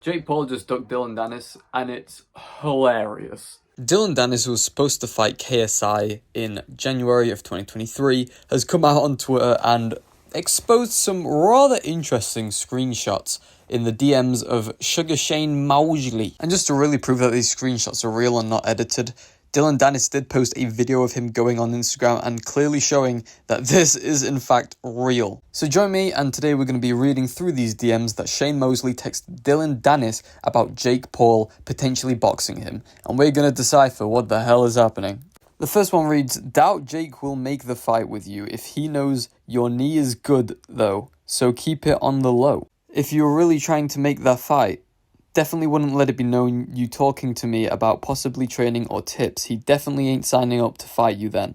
Jake Paul just ducked Dylan Dennis, and it's hilarious. Dylan Dennis, who was supposed to fight KSI in January of 2023, has come out on Twitter and exposed some rather interesting screenshots in the DMs of Sugar Shane Mosley. And just to really prove that these screenshots are real and not edited, Dylan Dennis did post a video of him going on Instagram and clearly showing that this is in fact real. So join me, and today we're going to be reading through these DMs that Shane Mosley texted Dylan Dennis about Jake Paul potentially boxing him, and we're going to decipher what the hell is happening. The first one reads, "Doubt Jake will make the fight with you if he knows your knee is good though, so keep it on the low. If you're really trying to make that fight, definitely wouldn't let it be known you talking to me about possibly training or tips. He definitely ain't signing up to fight you then."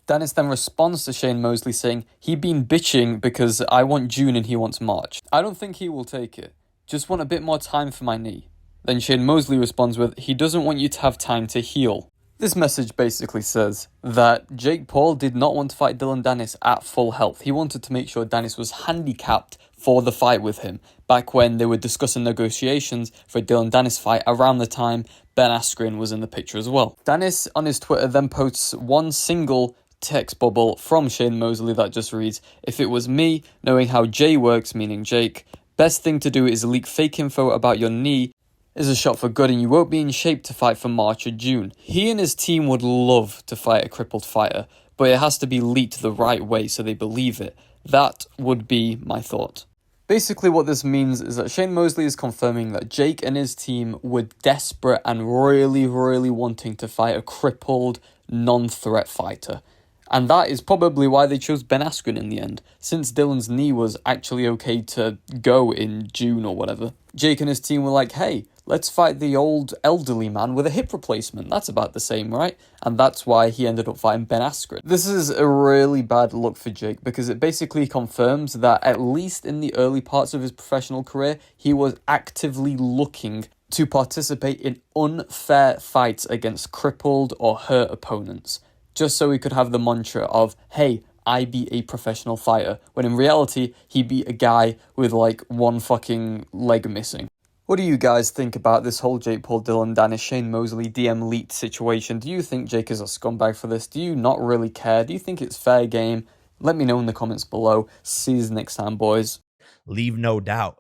Dennis then responds to Shane Mosley saying, "He been bitching because I want June and he wants March. I don't think he will take it. Just want a bit more time for my knee." Then Shane Mosley responds with, "He doesn't want you to have time to heal." This message basically says that Jake Paul did not want to fight Dylan Dennis at full health. He wanted to make sure Dennis was handicapped for the fight with him, back when they were discussing negotiations for a Dylan Dennis fight around the time Ben Askren was in the picture as well. Dennis on his Twitter then posts one single text bubble from Shane Mosley that just reads, "If it was me, knowing how Jay works," meaning Jake, "best thing to do is leak fake info about your knee is a shot for good and you won't be in shape to fight for March or June." He and his team would love to fight a crippled fighter, but it has to be leaked the right way so they believe it. That would be my thought. Basically what this means is that Shane Mosley is confirming that Jake and his team were desperate and really wanting to fight a crippled, non-threat fighter. And that is probably why they chose Ben Askren in the end, since Dylan's knee was actually okay to go in June or whatever. Jake and his team were like, hey, let's fight the old elderly man with a hip replacement. That's about the same, right? And that's why he ended up fighting Ben Askren. This is a really bad look for Jake because it basically confirms that at least in the early parts of his professional career, he was actively looking to participate in unfair fights against crippled or hurt opponents, just so he could have the mantra of, hey, I beat a professional fighter, when in reality, he beat a guy with like one fucking leg missing. What do you guys think about this whole Jake Paul, Dylan Dennis, Shane Mosley, DM leaked situation? Do you think Jake is a scumbag for this? Do you not really care? Do you think it's fair game? Let me know in the comments below. See you next time, boys. Leave no doubt